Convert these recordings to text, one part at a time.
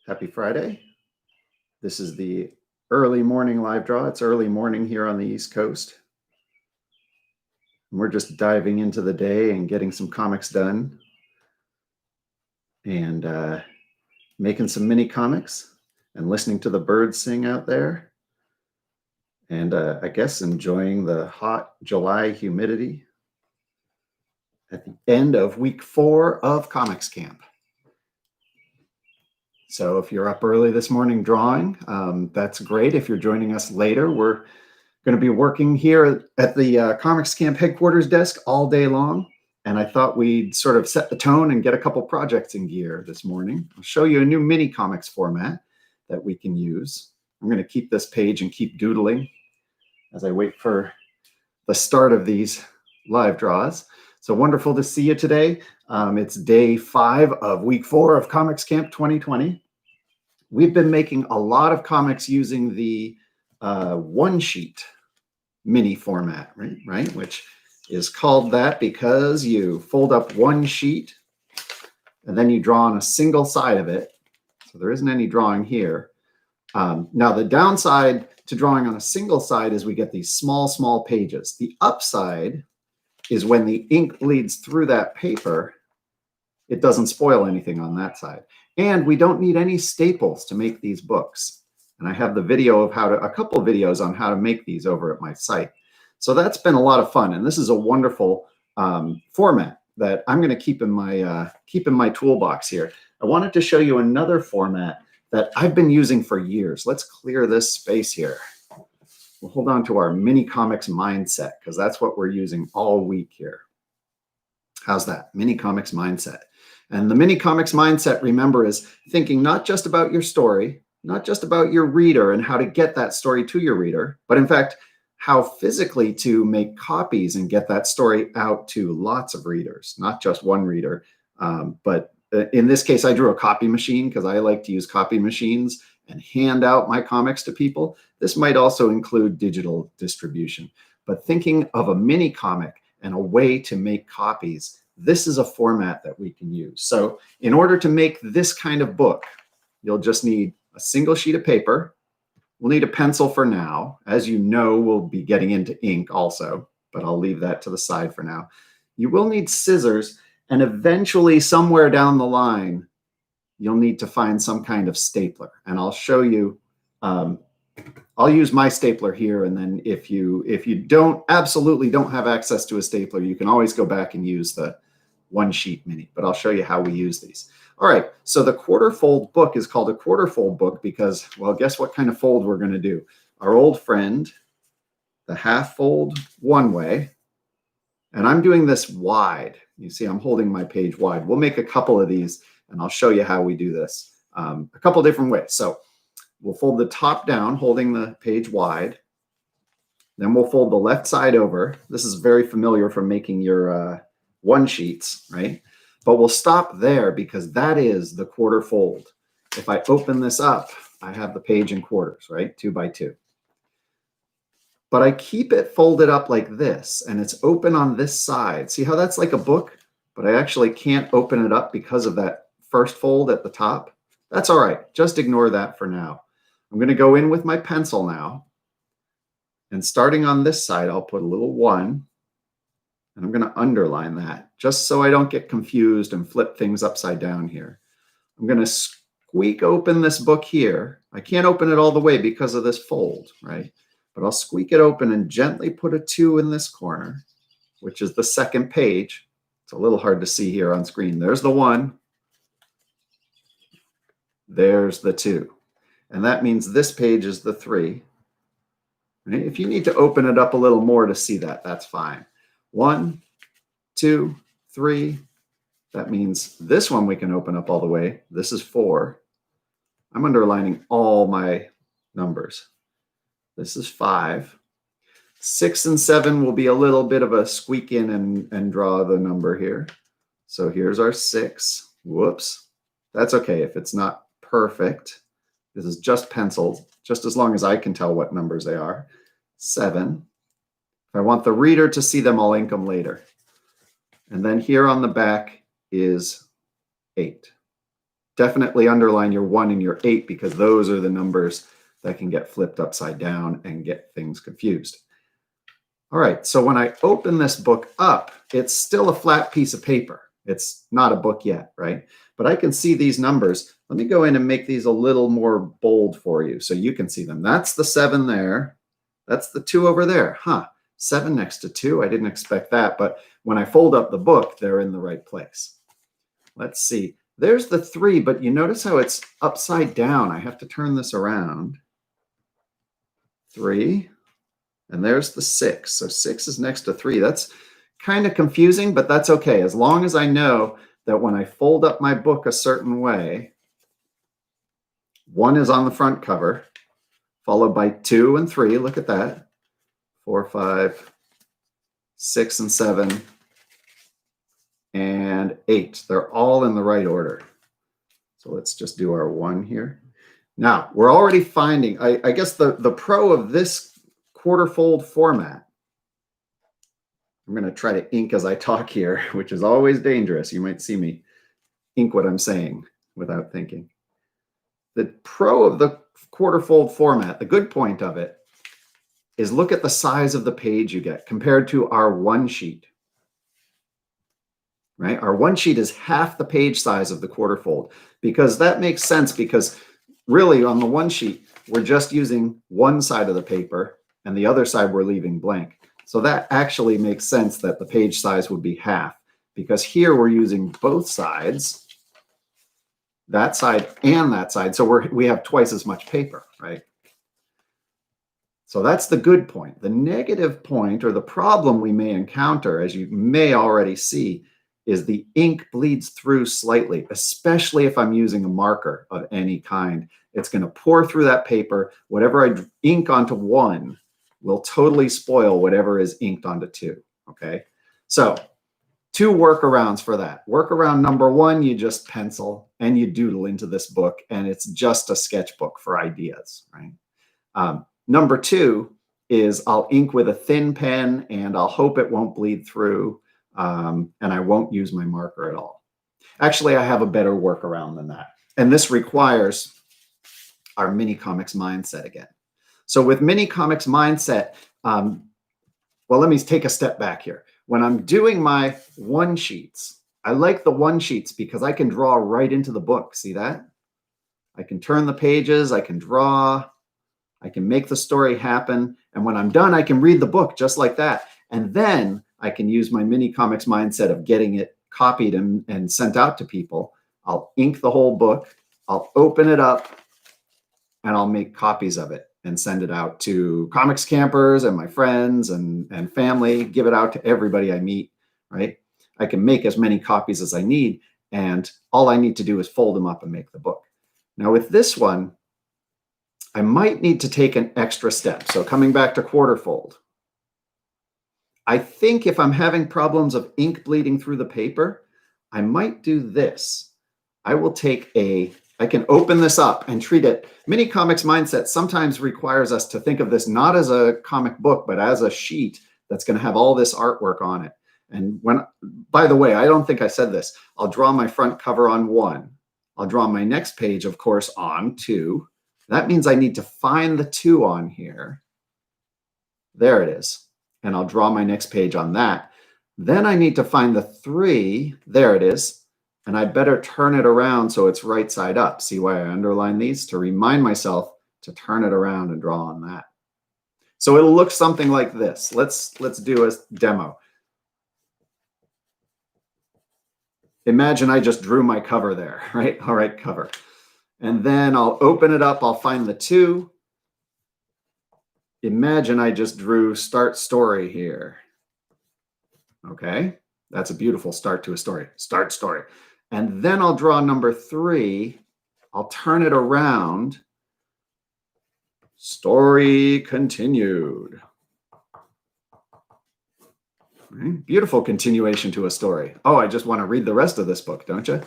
Happy Friday. This is the early morning live draw. It's early morning here on the East Coast. And we're just diving into the day and getting some comics done and making some mini comics and listening to the birds sing out there. And I guess enjoying the hot July humidity at the end of week 4 of Comics Camp. So if you're up early this morning drawing, that's great. If you're joining us later, we're going to be working here at the Comics Camp headquarters desk all day long. And I thought we'd sort of set the tone and get a couple projects in gear this morning. I'll show you a new mini comics format that we can use. I'm going to keep this page and keep doodling as I wait for the start of these live draws. So wonderful to see you today. It's day 5 of week 4 of Comics Camp 2020. We've been making a lot of comics using the one sheet mini format, right? Which is called that because you fold up one sheet and then you draw on a single side of it. So there isn't any drawing here. Now the downside to drawing on a single side is we get these small pages. The upside is when the ink bleeds through that paper, it doesn't spoil anything on that side. And we don't need any staples to make these books. And I have the video of a couple of videos on how to make these over at my site. So that's been a lot of fun. And this is a wonderful format that I'm going to keep in my toolbox here. I wanted to show you another format that I've been using for years. Let's clear this space here. We'll hold on to our mini comics mindset because that's what we're using all week here. How's that? Mini comics mindset. And the mini comics mindset, remember, is thinking not just about your story, not just about your reader and how to get that story to your reader, but in fact, how physically to make copies and get that story out to lots of readers, not just one reader. But in this case, I drew a copy machine because I like to use copy machines and hand out my comics to people. This might also include digital distribution. But thinking of a mini comic and a way to make copies, this is a format that we can use. So in order to make this kind of book, you'll just need a single sheet of paper. We'll need a pencil for now. As you know, we'll be getting into ink also, but I'll leave that to the side for now. You will need scissors, and eventually somewhere down the line, you'll need to find some kind of stapler. And I'll show you, I'll use my stapler here. And then if you absolutely don't have access to a stapler, you can always go back and use the one sheet mini, but I'll show you how we use these. All right, so the quarter fold book is called a quarter fold book because, well, guess what kind of fold we're going to do? Our old friend, the half fold one way, and I'm doing this wide. You see, I'm holding my page wide. We'll make a couple of these, and I'll show you how we do this a couple different ways. So we'll fold the top down, holding the page wide. Then we'll fold the left side over. This is very familiar from making your one sheets, right? But we'll stop there because that is the quarter fold. If I open this up, I have the page in quarters, right? 2 by 2. But I keep it folded up like this, and it's open on this side. See how that's like a book, but I actually can't open it up because of that first fold at the top? That's all right. Just ignore that for now. I'm going to go in with my pencil now. And starting on this side, I'll put a little 1. And I'm going to underline that just so I don't get confused and flip things upside down here. I'm going to squeak open this book here. I can't open it all the way because of this fold, right? But I'll squeak it open and gently put a 2 in this corner, which is the second page. It's a little hard to see here on screen. There's the 1. There's the 2. And that means this page is the 3. Right? If you need to open it up a little more to see that, that's fine. 1, 2, 3. That means this one we can open up all the way. This is 4. I'm underlining all my numbers. This is 5. 6 and 7 will be a little bit of a squeak in and draw the number here. So here's our 6. Whoops. That's okay if it's not perfect. This is just penciled, just as long as I can tell what numbers they are. 7. I want the reader to see them, I'll ink them later. And then here on the back is 8. definitely underline your 1 and your 8 because those are the numbers that can get flipped upside down and get things confused. All right, so when I open this book up, it's still a flat piece of paper. It's not a book yet, right? But I can see these numbers. Let me go in and make these a little more bold for you so you can see them. That's the 7 there. That's the 2 over there. 7 next to 2. I didn't expect that, but when I fold up the book, they're in the right place. Let's see. There's the 3, but you notice how it's upside down. I have to turn this around. 3. And there's the 6. So 6 is next to 3. That's kind of confusing, but that's okay. As long as I know that when I fold up my book a certain way, 1 is on the front cover, followed by 2 and 3. Look at that. 4, 5, 6, and 7, and 8. They're all in the right order. So let's just do our 1 here. Now, we're already finding, I guess the pro of this quarter fold format, I'm going to try to ink as I talk here, which is always dangerous. You might see me ink what I'm saying without thinking. The pro of the quarter fold format, the good point of it, is look at the size of the page you get compared to our 1 sheet. Right? Our 1 sheet is half the page size of the quarter fold because that makes sense because really on the 1 sheet, we're just using one side of the paper and the other side we're leaving blank. So that actually makes sense that the page size would be half because here we're using both sides, that side and that side. So we have twice as much paper, right? So that's the good point. The negative point or the problem we may encounter, as you may already see, is the ink bleeds through slightly, especially if I'm using a marker of any kind. It's going to pour through that paper. Whatever I ink onto 1 will totally spoil whatever is inked onto 2, okay? So 2 workarounds for that. Workaround number 1, you just pencil and you doodle into this book, and it's just a sketchbook for ideas, right? Number 2 is I'll ink with a thin pen, and I'll hope it won't bleed through, and I won't use my marker at all. Actually, I have a better workaround than that, and this requires our Mini Comics mindset again. So with Mini Comics mindset, well, let me take a step back here. When I'm doing my 1 sheets, I like the 1 sheets because I can draw right into the book. See that? I can turn the pages, I can draw, I can make the story happen. And when I'm done, I can read the book just like that. And then I can use my Mini Comics mindset of getting it copied and sent out to people. I'll ink the whole book, I'll open it up, and I'll make copies of it and send it out to comics campers and my friends and family, give it out to everybody I meet, right? I can make as many copies as I need, and all I need to do is fold them up and make the book. Now with this one, I might need to take an extra step. So coming back to quarter fold, I think if I'm having problems of ink bleeding through the paper, I might do this. I will take I can open this up and treat it. Mini Comics mindset sometimes requires us to think of this not as a comic book, but as a sheet that's going to have all this artwork on it. And by the way, I don't think I said this. I'll draw my front cover on 1. I'll draw my next page, of course, on 2. That means I need to find the 2 on here. There it is. And I'll draw my next page on that. Then I need to find the 3. There it is. And I better turn it around so it's right side up. See why I underline these? To remind myself to turn it around and draw on that. So it'll look something like this. Let's do a demo. Imagine I just drew my cover there, right? All right, cover. And then I'll open it up. I'll find the 2. Imagine I just drew start story here. Okay, that's a beautiful start to a story. Start story. And then I'll draw number 3. I'll turn it around. Story continued. Right? Beautiful continuation to a story. Oh, I just want to read the rest of this book, don't you?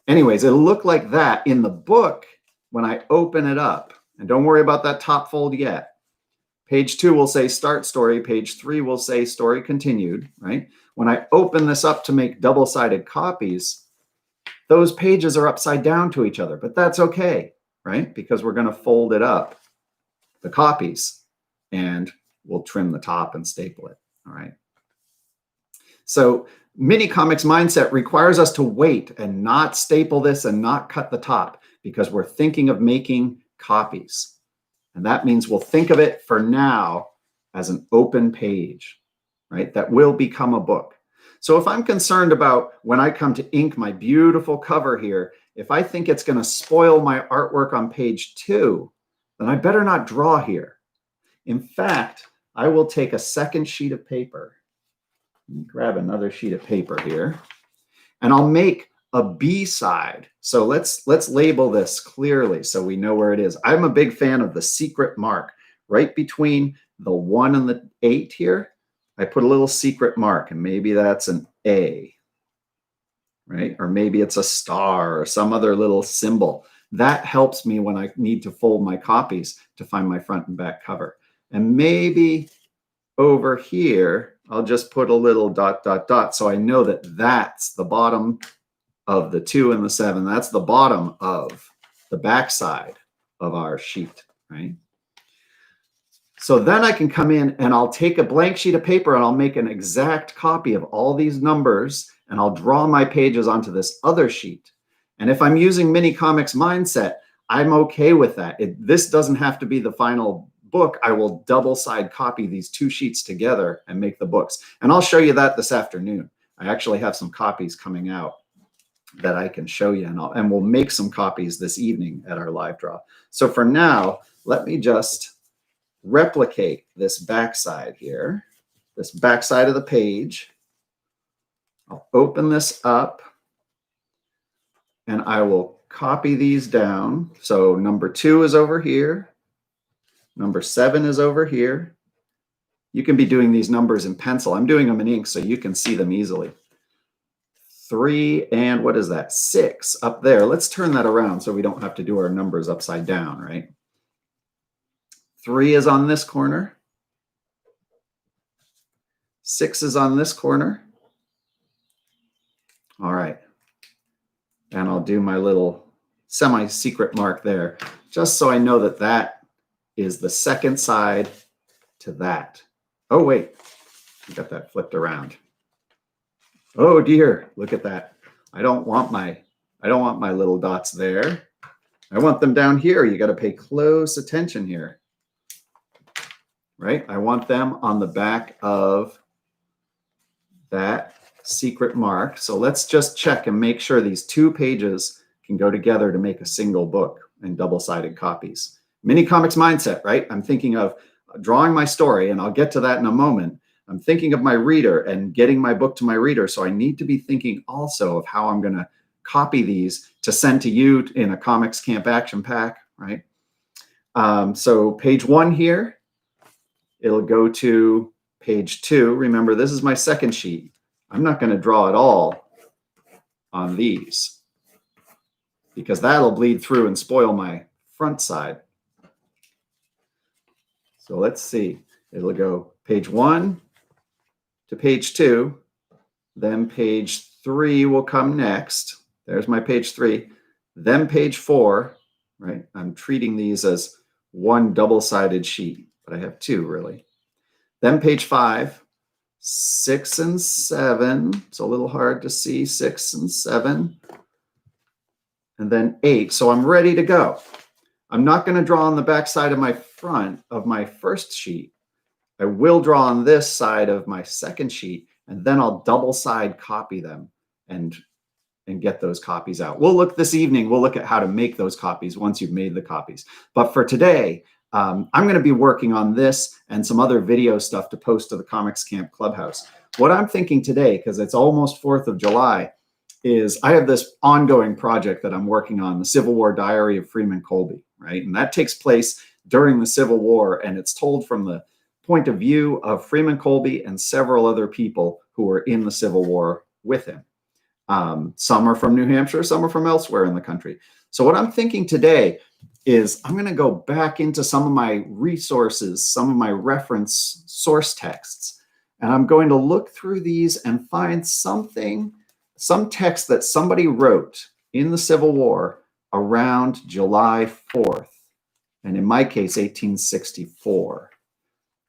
Anyways, it'll look like that in the book when I open it up. And don't worry about that top fold yet. Page 2 will say start story. Page 3 will say story continued, right? When I open this up to make double-sided copies, those pages are upside down to each other, but that's okay, right? Because we're going to fold it up, the copies, and we'll trim the top and staple it, all right? So Mini Comics Mindset requires us to wait and not staple this and not cut the top because we're thinking of making copies. And that means we'll think of it for now as an open page, right? That will become a book. So if I'm concerned about when I come to ink my beautiful cover here, if I think it's going to spoil my artwork on page 2, then I better not draw here. In fact, I will take a second sheet of paper. Grab another sheet of paper here, and I'll make a B side. So let's label this clearly so we know where it is. I'm a big fan of the secret mark right between the 1 and the 8 here. I put a little secret mark, and maybe that's an A, right? Or maybe it's a star or some other little symbol. That helps me when I need to fold my copies to find my front and back cover. And maybe over here, I'll just put a little ... so I know that that's the bottom of the 2 and the 7. That's the bottom of the back side of our sheet, right? So then I can come in and I'll take a blank sheet of paper and I'll make an exact copy of all these numbers and I'll draw my pages onto this other sheet. And if I'm using Mini Comics Mindset, I'm okay with that. This doesn't have to be the final book. I will double side copy these 2 sheets together and make the books. And I'll show you that this afternoon. I actually have some copies coming out that I can show you, and we'll make some copies this evening at our live draw. So for now, let me just replicate this backside here, this backside of the page. I'll open this up and I will copy these down. So number 2 is over here. Number 7 is over here. You can be doing these numbers in pencil. I'm doing them in ink so you can see them easily. 3 and what is that? 6 up there. Let's turn that around so we don't have to do our numbers upside down, right? 3 is on this corner. 6 is on this corner. All right. And I'll do my little semi-secret mark there, just so I know that that is the second side to that. Oh, wait, I got that flipped around. Oh dear, look at that. I don't want my little dots there. I want them down here. You got to pay close attention here, right? I want them on the back of that secret mark. So let's just check and make sure these 2 pages can go together to make a single book and double-sided copies. Mini Comics Mindset, right? I'm thinking of drawing my story, and I'll get to that in a moment. I'm thinking of my reader and getting my book to my reader. So I need to be thinking also of how I'm going to copy these to send to you in a Comics Camp Action Pack, right? So page 1 here, it'll go to page 2. Remember, this is my second sheet. I'm not going to draw it all on these because that'll bleed through and spoil my front side. So let's see. It'll go page 1 to page 2. Then page 3 will come next. There's my page 3. Then page 4, right? I'm treating these as one double-sided sheet, but I have 2 really. Then page 5, 6 and 7. It's a little hard to see, 6 and 7. And then 8. So I'm ready to go. I'm not going to draw on the back side of my front of my first sheet. I will draw on this side of my second sheet, and then I'll double side copy them and get those copies out. We'll look this evening, we'll look at how to make those copies once you've made the copies. But for today, I'm going to be working on this and some other video stuff to post to the Comics Camp Clubhouse. What I'm thinking today, because it's almost 4th of July, is I have this ongoing project that I'm working on, the Civil War Diary of Freeman Colby, right? And that takes place during the Civil War, and it's told from the point of view of Freeman Colby and several other people who were in the Civil War with him. Some are from New Hampshire, some are from elsewhere in the country. So what I'm thinking today is I'm going to go back into some of my resources, some of my reference source texts, and I'm going to look through these and find some text that somebody wrote in the Civil War around July 4th, and in my case, 1864.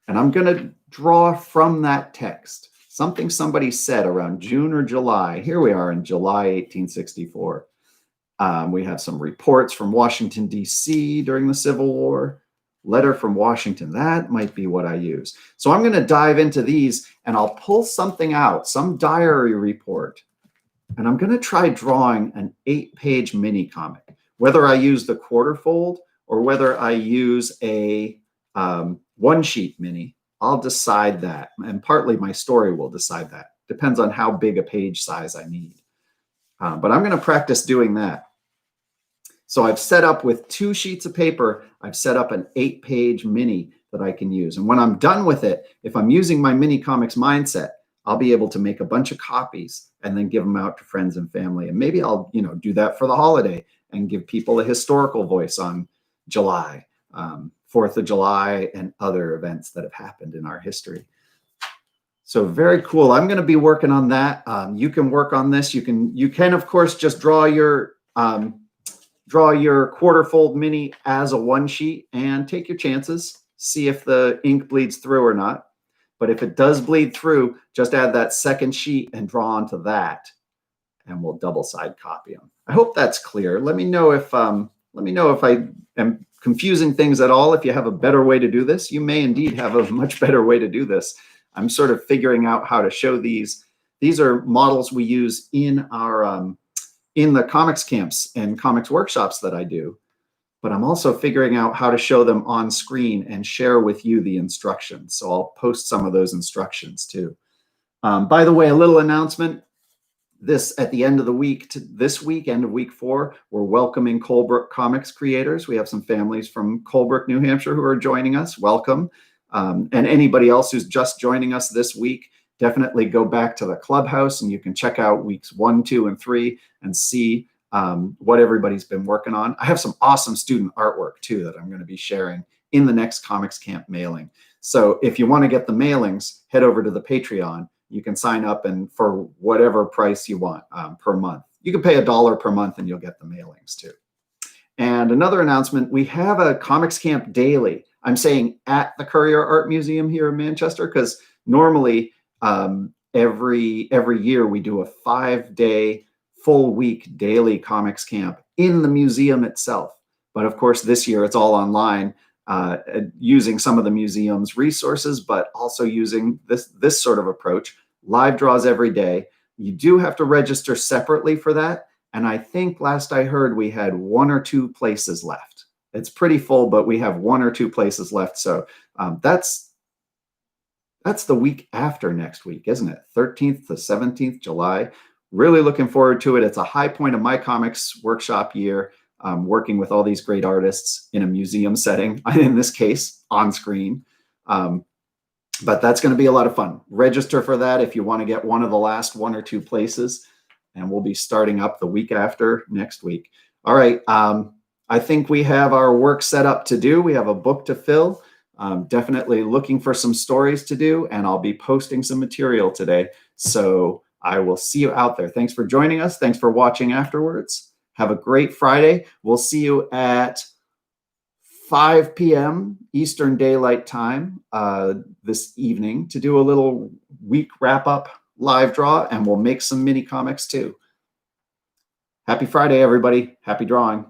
And I'm going to draw from that text something somebody said around June or July. Here we are in July 1864. We have some reports from Washington, D.C. during the Civil War. Letter from Washington, that might be what I use. So I'm going to dive into these and I'll pull something out, some diary report, and I'm going to try drawing an 8-page mini comic. Whether I use the quarter fold or whether I use a one-sheet mini, I'll decide that. And partly my story will decide that. Depends on how big a page size I need. But I'm going to practice doing that. So I've set up with 2 sheets of paper, I've set up an 8-page mini that I can use. And when I'm done with it, if I'm using my mini comics mindset, I'll be able to make a bunch of copies and then give them out to friends and family. And maybe I'll, do that for the holiday and give people a historical voice on July, 4th of July, and other events that have happened in our history. So very cool. I'm going to be working on that. You can work on this. You can of course just draw your quarter fold mini as a one sheet and take your chances. See if the ink bleeds through or not. But if it does bleed through, just add that second sheet and draw onto that, and we'll double side copy them. I hope that's clear. Let me know if I am confusing things at all. If you have a better way to do this, you may indeed have a much better way to do this. I'm sort of figuring out how to show these. These are models we use in our in the comics camps and comics workshops that I do, but I'm also figuring out how to show them on screen and share with you the instructions. So I'll post some of those instructions too. By the way, a little announcement. This at the end of the week, this week, end of week 4, we're welcoming Colebrook comics creators. We have some families from Colebrook, New Hampshire who are joining us. Welcome. And anybody else who's just joining us this week, definitely go back to the clubhouse and you can check out weeks 1, 2, and 3 and see what everybody's been working on. I have some awesome student artwork too that I'm going to be sharing in the next Comics Camp mailing. So if you want to get the mailings, head over to the Patreon. You can sign up and for whatever price you want per month. You can pay $1 per month and you'll get the mailings too. And another announcement, we have a Comics Camp daily. I'm saying at the Currier Art Museum here in Manchester, because normally every year we do a 5-day full week daily comics camp in the museum itself. But of course, this year it's all online, using some of the museum's resources, but also using this sort of approach, live draws every day. You do have to register separately for that. And I think last I heard we had 1 or 2 places left. It's pretty full, but we have 1 or 2 places left. So that's the week after next week, isn't it? 13th to 17th July. Really looking forward to it. It's a high point of my comics workshop year, working with all these great artists in a museum setting, in this case, on screen. But that's going to be a lot of fun. Register for that if you want to get one of the last 1 or 2 places. And we'll be starting up the week after next week. All right. I think we have our work set up to do. We have a book to fill. Definitely looking for some stories to do, and I'll be posting some material today. So I will see you out there. Thanks for joining us. Thanks for watching afterwards. Have a great Friday. We'll see you at 5 p.m. Eastern Daylight Time this evening to do a little week wrap-up live draw, and we'll make some mini comics too. Happy Friday, everybody. Happy drawing.